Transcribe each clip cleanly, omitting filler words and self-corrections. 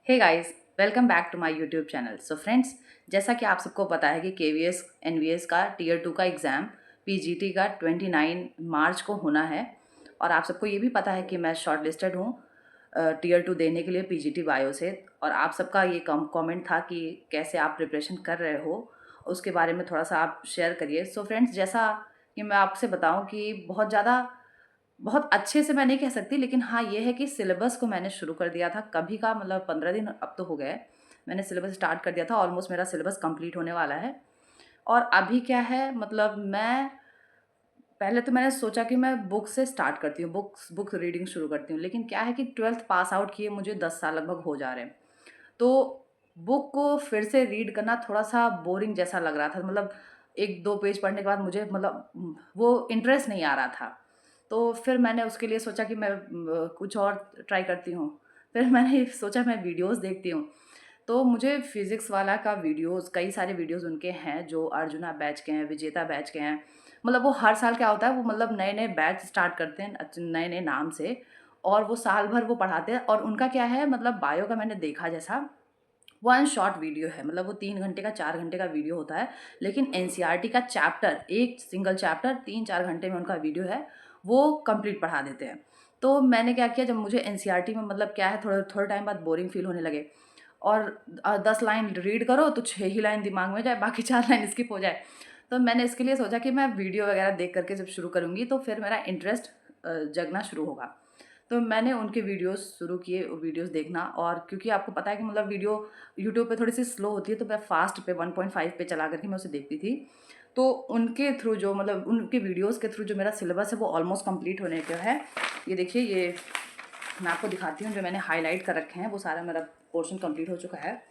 Hey guys, welcome back to my YouTube channel. So friends, जैसा कि आप सबको पता है कि केवीएस एनवीएस का टीयर 2 का एग्ज़ाम पीजीटी का 29 मार्च को होना है। और आप सबको ये भी पता है कि मैं शॉर्ट लिस्टेड हूँ टीयर 2 देने के लिए पीजीटी बायो से। और आप सबका ये कमेंट था कि कैसे आप प्रिपरेशन कर रहे हो, उसके बारे में थोड़ा सा आप शेयर करिए। सो फ्रेंड्स, जैसा कि मैं आपसे बताऊँ कि बहुत अच्छे से मैं नहीं कह सकती, लेकिन हाँ, ये है कि सिलेबस को मैंने शुरू कर दिया था कभी का, मतलब 15 दिन अब तो हो गए। मैंने सिलेबस स्टार्ट कर दिया था, ऑलमोस्ट मेरा सिलेबस कंप्लीट होने वाला है। और अभी क्या है, मतलब मैं पहले तो मैंने सोचा कि मैं बुक से स्टार्ट करती हूँ, बुक रीडिंग शुरू करती हूँ। लेकिन क्या है कि 12th पास आउट किए मुझे 10 साल लगभग हो जा रहे हैं। तो बुक को फिर से रीड करना थोड़ा-सा बोरिंग जैसा लग रहा था। मतलब 1-2 पेज पढ़ने के बाद मुझे वो इंटरेस्ट नहीं आ रहा था। तो फिर मैंने उसके लिए सोचा कि मैं कुछ और ट्राई करती हूँ। फिर मैंने सोचा मैं वीडियोज़ देखती हूँ। तो मुझे फिज़िक्स वाला का वीडियोज़, कई सारे वीडियोज़ उनके हैं जो अर्जुना बैच के हैं, विजेता बैच के हैं। मतलब वो हर साल क्या होता है, वो मतलब नए-नए बैच स्टार्ट करते हैं नए-नए नाम से, और वो साल भर वो पढ़ाते हैं। और उनका क्या है, मतलब बायो का मैंने देखा जैसा, वन शॉट वीडियो है। मतलब वो 3 घंटे का 4 घंटे का वीडियो होता है। लेकिन एनसीईआरटी का चैप्टर, एक सिंगल चैप्टर 3-4 घंटे में उनका वीडियो है, वो कंप्लीट पढ़ा देते हैं। तो मैंने क्या किया, जब मुझे एनसीईआरटी में मतलब क्या है, थोड़े थोड़े टाइम बाद बोरिंग फील होने लगे। और 10 लाइन रीड करो तो 6 ही लाइन दिमाग में जाए, बाकी 4 लाइन स्किप हो जाए। तो मैंने इसके लिए सोचा कि मैं वीडियो वगैरह देख करके जब शुरू करूँगी तो फिर मेरा इंटरेस्ट जगना शुरू होगा। तो मैंने उनके वीडियोज़ शुरू किए, वीडियोज़ देखना। और क्योंकि आपको पता है कि मतलब वीडियो यूट्यूब पे थोड़ी-सी स्लो होती है, तो मैं फ़ास्ट पे 1.5 पे चला कर के मैं उसे देखती थी। तो उनके थ्रू जो, मतलब उनके वीडियोज़ के थ्रू जो मेरा सिलेबस है वो ऑलमोस्ट कंप्लीट होने को है। ये देखिए, ये मैं आपको दिखाती हूँ, जो मैंने हाइलाइट कर रखे हैं वो सारा मेरा पोर्शन कंप्लीट हो चुका है।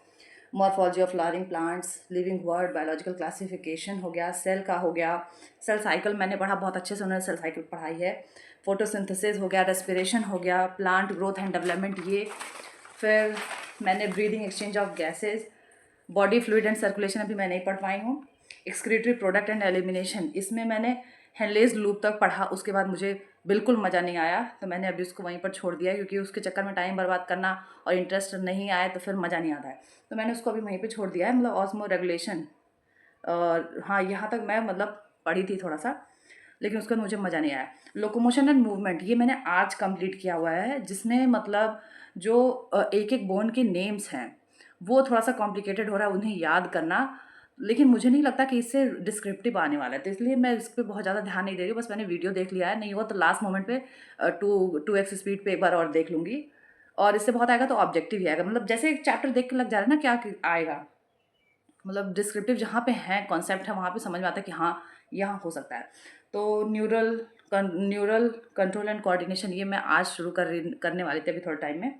Morphology of flowering plants, living word, biological classification हो गया, सेल का हो गया, सेल साइकिल मैंने पढ़ा, बहुत अच्छे से उन्होंने सेल साइकिल पढ़ाई है। फोटोसिंथेसिस हो गया, रेस्पिरेशन हो गया, प्लांट ग्रोथ एंड डेवलपमेंट ये। फिर मैंने breathing, exchange of gases, body fluid and circulation अभी मैं नहीं पढ़ पाई हूँ। एक्सक्रीटरी प्रोडक्ट एंड एलिमिनेशन, इसमें मैंने हेनलेज लूप तक पढ़ा, उसके बाद मुझे बिल्कुल मज़ा नहीं आया, तो मैंने अभी उसको वहीं पर छोड़ दिया, क्योंकि उसके चक्कर में टाइम बर्बाद करना और इंटरेस्ट नहीं आए तो फिर मज़ा नहीं आता है। तो मैंने उसको अभी वहीं पे छोड़ दिया है। मतलब ऑस्मो रेगुलेशन, और हाँ, यहाँ तक मैं मतलब पढ़ी थी थोड़ा सा, लेकिन उसका मुझे मज़ा नहीं आया। लोकोमोशन एंड मूवमेंट, ये मैंने आज कंप्लीट किया हुआ है, जिसमें मतलब जो एक एक बोन के नेम्स हैं वो थोड़ा सा कॉम्प्लिकेटेड हो रहा है उन्हें याद करना। लेकिन मुझे नहीं लगता कि इससे डिस्क्रिप्टिव आने वाला है, तो इसलिए मैं इस पे बहुत ज़्यादा ध्यान नहीं दे रही हूँ। बस मैंने वीडियो देख लिया है, नहीं हुआ तो लास्ट मोमेंट पे 2x स्पीड पे एक बार और देख लूँगी। और इससे बहुत आएगा तो ऑब्जेक्टिव ही आएगा। मतलब जैसे एक चैप्टर देख के लग जा रहा है ना, क्या आएगा, मतलब डिस्क्रिप्टिव जहाँ पे है, कॉन्सेप्ट है, वहाँ पे समझ में आता है कि हाँ, यहाँ हो सकता है। तो न्यूरल कंट्रोल एंड कोऑर्डिनेशन, ये मैं आज शुरू करने वाली थी अभी थोड़े टाइम में।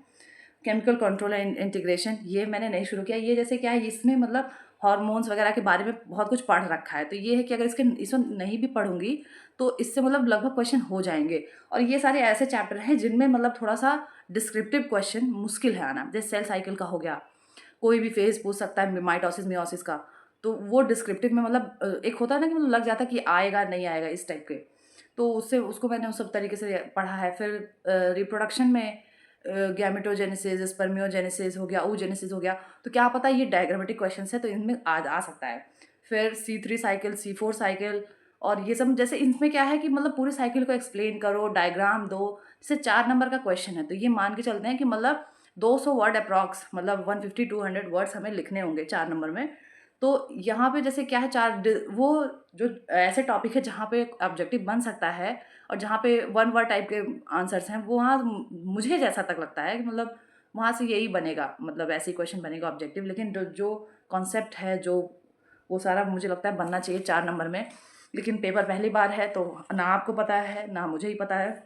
केमिकल कंट्रोल एंड इंटीग्रेशन, ये मैंने नहीं शुरू किया। ये जैसे क्या है, इसमें मतलब हार्मोन्स वगैरह के बारे में बहुत कुछ पढ़ रखा है, तो ये है कि अगर इसमें नहीं भी पढ़ूंगी तो इससे मतलब लगभग क्वेश्चन हो जाएंगे। और ये सारे ऐसे चैप्टर हैं जिनमें मतलब थोड़ा सा डिस्क्रिप्टिव क्वेश्चन मुश्किल है आना। जैसे सेल साइकिल का हो गया, कोई भी फेज़ पूछ सकता है, माइटोसिस, मियोसिस का। तो वो डिस्क्रिप्टिव में मतलब एक होता है ना कि मतलब लग जाता है कि आएगा, नहीं आएगा, इस टाइप के। तो उससे उसको मैंने उस सब तरीके से पढ़ा है। फिर रिप्रोडक्शन में गैमेटोजेनेसिस, स्पर्मियोजेनेसिस हो गया, ooजेनेसिस हो गया। तो क्या पता ये डायग्रामेटिक क्वेश्चंस है, तो इनमें आ सकता है। फिर C3 साइकिल, C4 साइकिल, और ये सब जैसे इनमें क्या है कि मतलब पूरी साइकिल को एक्सप्लेन करो, डायग्राम दो। जैसे 4 नंबर का क्वेश्चन है, तो ये मान के चलते हैं कि मतलब 200 वर्ड अप्रॉक्स, मतलब 150-200 वर्ड्स हमें लिखने होंगे 4 नंबर में। तो यहाँ पे जैसे क्या है, वो जो ऐसे टॉपिक है जहाँ पे ऑब्जेक्टिव बन सकता है, और जहाँ पे वन वर्ड टाइप के आंसर्स हैं, वो वहाँ मुझे जैसा तक लगता है कि मतलब वहाँ से यही बनेगा, मतलब ऐसे ही क्वेश्चन बनेगा ऑब्जेक्टिव। लेकिन जो जो कॉन्सेप्ट है, जो वो सारा मुझे लगता है बनना चाहिए 4 नंबर में। लेकिन पेपर पहली बार है, तो ना आपको पता है ना मुझे ही पता है।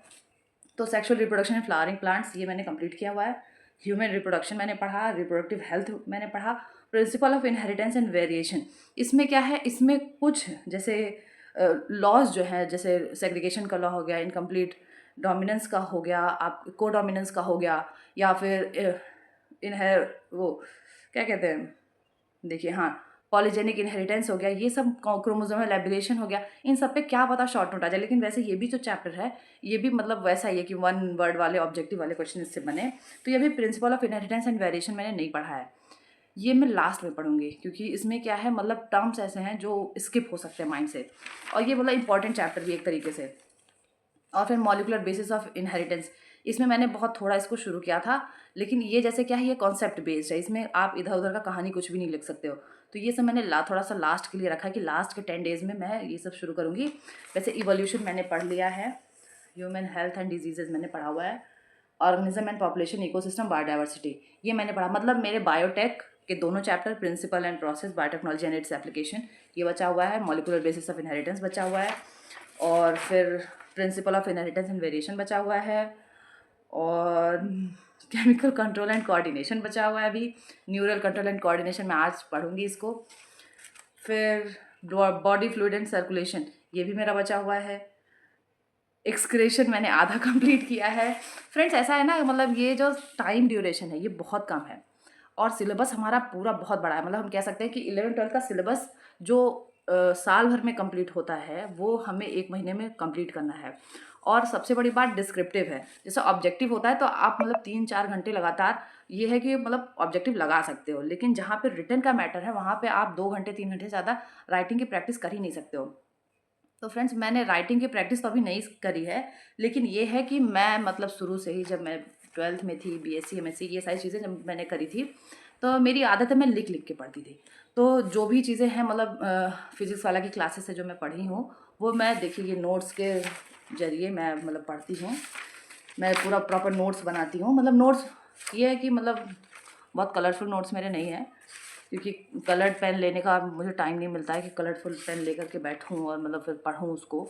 तो sexual reproduction in flowering plants, ये मैंने कंप्लीट किया हुआ है। ह्यूमन रिप्रोडक्शन मैंने पढ़ा, रिप्रोडक्टिव हेल्थ मैंने पढ़ा, principle of inheritance and variation. इसमें क्या है, इसमें कुछ जैसे लॉज जो है, जैसे सेग्रीगेशन का लॉ हो गया, इनकम्प्लीट डोमिनेंस का हो गया, आप को डोमिनेंस का हो गया, या फिर इनहेर वो क्या कहते हैं, देखिए हाँ, पॉलीजेनिक इनहेरिटेंस हो गया, ये सब क्रोमोसोमल एब्यूलेशन हो गया, इन सब पे क्या पता शॉर्ट नोट आ जाए। लेकिन वैसे ये भी जो चैप्टर है ये भी मतलब वैसा ही है कि 1 वर्ड वाले ऑब्जेक्टिव वाले क्वेश्चन इससे बने। तो ये भी principle of inheritance and variation मैंने नहीं पढ़ा है, ये मैं लास्ट में पढ़ूंगी, क्योंकि इसमें क्या है मतलब टर्म्स ऐसे हैं जो स्किप हो सकते हैं माइंड से, और ये मतलब इंपॉर्टेंट चैप्टर भी एक तरीके से। और फिर मॉलिकुलर बेसिस ऑफ इनहेरिटेंस, इसमें मैंने बहुत थोड़ा इसको शुरू किया था, लेकिन ये जैसे क्या है ये कॉन्सेप्ट बेस्ड है, इसमें आप इधर उधर का कहानी कुछ भी नहीं लिख सकते हो। तो ये सब मैंने थोड़ा सा लास्ट के लिए रखा है कि लास्ट के 10 डेज़ में मैं ये सब शुरू करूँगी। वैसे इवोल्यूशन मैंने पढ़ लिया है, ह्यूमन हेल्थ एंड डिजीजेज मैंने पढ़ा हुआ है, organism and population ecosystem biodiversity ये मैंने पढ़ा। मतलब मेरे बायोटेक के दोनों chapter, principle and process, biotechnology and its application, ये बचा हुआ है। मॉलिकुलर बेसिस ऑफ इनहेरिटेंस बचा हुआ है, और फिर principle of inheritance and variation बचा हुआ है, और केमिकल कंट्रोल एंड कोऑर्डिनेशन बचा हुआ है अभी। न्यूरल कंट्रोल एंड कोऑर्डिनेशन मैं आज पढ़ूंगी इसको। फिर बॉडी फ्लूइड एंड सर्कुलेशन ये भी मेरा बचा हुआ है। एक्सक्रेशन मैंने आधा कंप्लीट किया है। फ्रेंड्स ऐसा है ना, मतलब ये जो टाइम ड्यूरेशन है ये बहुत कम है, और सिलेबस हमारा पूरा बहुत बड़ा है। मतलब हम कह सकते हैं कि 11-12 का सिलेबस जो साल भर में कंप्लीट होता है वो हमें 1 महीने में कंप्लीट करना है। और सबसे बड़ी बात डिस्क्रिप्टिव है। जैसे ऑब्जेक्टिव होता है तो आप मतलब 3-4 घंटे लगातार ये है कि मतलब ऑब्जेक्टिव लगा सकते हो, लेकिन जहाँ पे रिटन का मैटर है वहाँ पे आप 2 घंटे 3 घंटे से ज़्यादा राइटिंग की प्रैक्टिस कर ही नहीं सकते हो। तो फ्रेंड्स मैंने राइटिंग की प्रैक्टिस तो अभी नहीं करी है, लेकिन ये है कि मैं मतलब शुरू से ही जब मैं 12th में थी, बीएससी एमएससी ये सारी चीज़ें जब मैंने करी थी तो मेरी आदत है मैं लिख लिख के पढ़ती थी। तो जो भी चीज़ें हैं मतलब फिजिक्स वाला की क्लासेस से जो मैं पढ़ी हूँ वो मैं देखिए ये नोट्स के जरिए मैं मतलब पढ़ती हूँ। मैं पूरा प्रॉपर नोट्स बनाती हूँ। मतलब नोट्स ये है कि मतलब बहुत कलरफुल नोट्स मेरे नहीं हैं, क्योंकि कलर्ड पेन लेने का मुझे टाइम नहीं मिलता है कि कलरफुल पेन लेकर के बैठूँ और मतलब फिर पढ़ूँ उसको।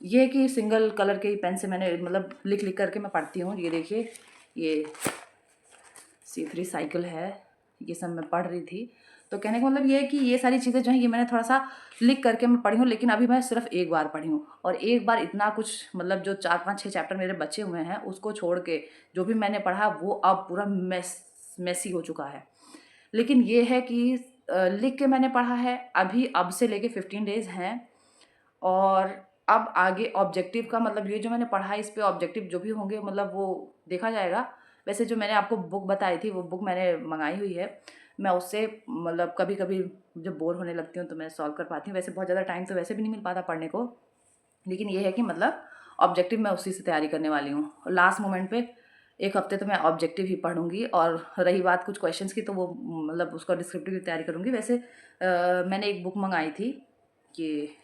ये है कि सिंगल कलर के ही पेन से मैंने मतलब लिख लिख करके मैं पढ़ती हूँ। ये देखिए ये C3 साइकिल है, ये सब मैं पढ़ रही थी। तो कहने का मतलब ये है कि ये सारी चीज़ें जो हैं ये मैंने थोड़ा सा लिख करके मैं पढ़ी हूँ, लेकिन अभी मैं सिर्फ एक बार पढ़ी हूँ, और एक बार इतना कुछ मतलब जो 4-5-6 चैप्टर मेरे बचे हुए हैं उसको छोड़ के जो भी मैंने पढ़ा वो अब पूरा मैसी हो चुका है। लेकिन ये है कि लिख के मैंने पढ़ा है अभी, अब से लेके 15 डेज़ हैं, और अब आगे ऑब्जेक्टिव का मतलब ये जो मैंने पढ़ा है इस पे ऑब्जेक्टिव जो भी होंगे मतलब वो देखा जाएगा। वैसे जो मैंने आपको बुक बताई थी वो बुक मैंने मंगाई हुई है, मैं उससे मतलब कभी कभी जब बोर होने लगती हूँ तो मैं सॉल्व कर पाती हूँ। वैसे बहुत ज़्यादा टाइम तो वैसे भी नहीं मिल पाता पढ़ने को, लेकिन ये है कि मतलब ऑब्जेक्टिव मैं उसी से तैयारी करने वाली हूँ। लास्ट मोमेंट पे 1 हफ्ते तो मैं ऑब्जेक्टिव ही पढ़ूंगी, और रही बात कुछ क्वेश्चंस की तो वो मतलब उसका डिस्क्रिप्टिव की तैयारी करूँगी। वैसे मैंने एक बुक मंगाई थी कि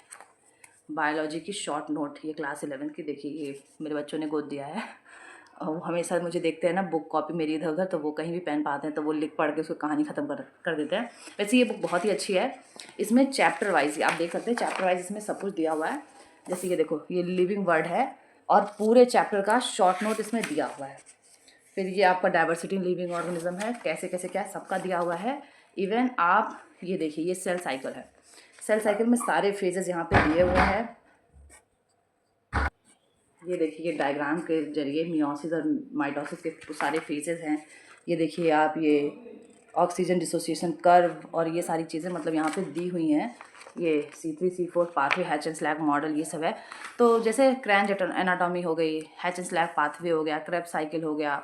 बायोलॉजी की शॉर्ट नोट, ये क्लास 11 की, देखिए ये मेरे बच्चों ने गोद दिया है, और वो हमेशा मुझे देखते हैं ना बुक कॉपी मेरी इधर उधर, तो वो कहीं भी पेन पाते हैं तो वो लिख पढ़ के उसको कहानी ख़त्म कर देते हैं। वैसे ये बुक बहुत ही अच्छी है, इसमें चैप्टर वाइज आप देख सकते हैं, चैप्टर वाइज इसमें सब कुछ दिया हुआ है। जैसे ये देखो ये लिविंग वर्ड है, और पूरे चैप्टर का शॉर्ट नोट इसमें दिया हुआ है। फिर ये आपका डाइवर्सिटी इन लिविंग ऑर्गेनिज्म है, कैसे कैसे क्या सबका दिया हुआ है। इवन आप ये देखिए ये सेल साइकिल है, सेल साइकिल में सारे फेजेस यहाँ पे दिए हुए हैं। ये देखिए ये डायग्राम के जरिए मियोसिस और माइटोसिस के सारे फेजेस हैं। ये देखिए आप ये ऑक्सीजन डिसोसिएशन कर्व और ये सारी चीज़ें मतलब यहाँ पे दी हुई हैं। ये C3C4 pathway hatch and slag model ये सब है। तो जैसे क्रैंज एनाटॉमी हो गई, हैच एंड स्लैग पाथवे हो गया, क्रेब्स साइकिल हो गया,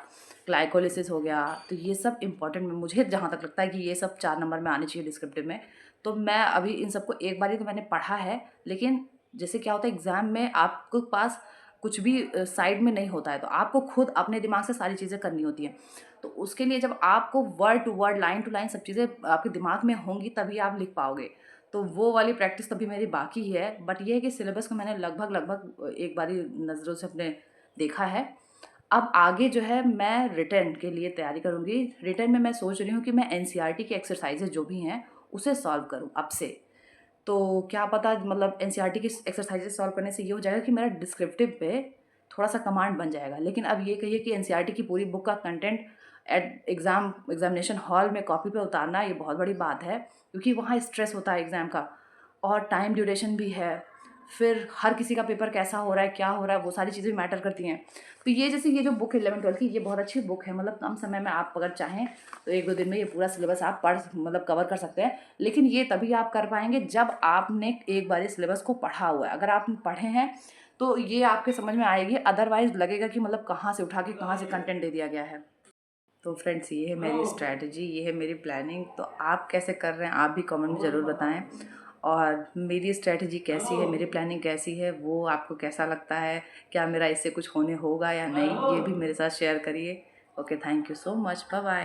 ग्लाइकोलिसिस हो गया, तो ये सब इंपॉर्टेंट में मुझे जहाँ तक लगता है कि ये सब 4 नंबर में आने चाहिए डिस्क्रिप्टिव में। तो मैं अभी इन सबको एक बार ही तो मैंने पढ़ा है, लेकिन जैसे क्या होता है एग्ज़ाम में आपके पास कुछ भी साइड में नहीं होता है, तो आपको खुद अपने दिमाग से सारी चीज़ें करनी होती हैं। तो उसके लिए जब आपको word to word, line to line सब चीज़ें आपके दिमाग में होंगी तभी आप लिख पाओगे। तो वो वाली प्रैक्टिस तभी मेरी बाकी ही है। बट ये है कि सिलेबस को मैंने लगभग एक बारी नज़रों से अपने देखा है। अब आगे जो है मैं रिटन के लिए तैयारी करूँगी। रिटन में मैं सोच रही हूँ कि मैं एनसीईआरटी की एक्सरसाइजेज जो भी हैं उसे सॉल्व करूँ अब से। तो क्या पता मतलब एनसीईआरटी की एक्सरसाइजेज सॉल्व करने से ये हो जाएगा कि मेरा डिस्क्रिप्टिव पे थोड़ा सा कमांड बन जाएगा। लेकिन अब ये कहिए कि एनसीईआरटी की पूरी बुक का कंटेंट एग्जामिनेशन हॉल में कॉपी पे उतारना ये बहुत बड़ी बात है, क्योंकि वहाँ स्ट्रेस होता है एग्ज़ाम का, और टाइम ड्यूरेशन भी है। फिर हर किसी का पेपर कैसा हो रहा है, क्या हो रहा है, वो सारी चीज़ें मैटर करती हैं। तो ये जैसे ये जो बुक है 11-12 की, ये बहुत अच्छी बुक है। मतलब कम समय में आप अगर चाहें तो 1-2 दिन में ये पूरा सिलेबस आप मतलब कवर कर सकते हैं। लेकिन ये तभी आप कर पाएँगे जब आपने एक बार इस सिलेबस को पढ़ा हुआ है। अगर आप पढ़े हैं तो ये आपके समझ में आएगी, अदरवाइज़ लगेगा कि मतलब कहाँ से उठा के कहाँ से कंटेंट दे दिया गया है। तो फ्रेंड्स, ये है मेरी स्ट्रैटेजी, ये है मेरी प्लानिंग। तो आप कैसे कर रहे हैं, आप भी कमेंट में ज़रूर बताएं। और मेरी स्ट्रैटेजी कैसी है, मेरी प्लानिंग कैसी है, वो आपको कैसा लगता है, क्या मेरा इससे कुछ होने होगा या नहीं, ये भी मेरे साथ शेयर करिए। Okay, thank you so much, bye bye.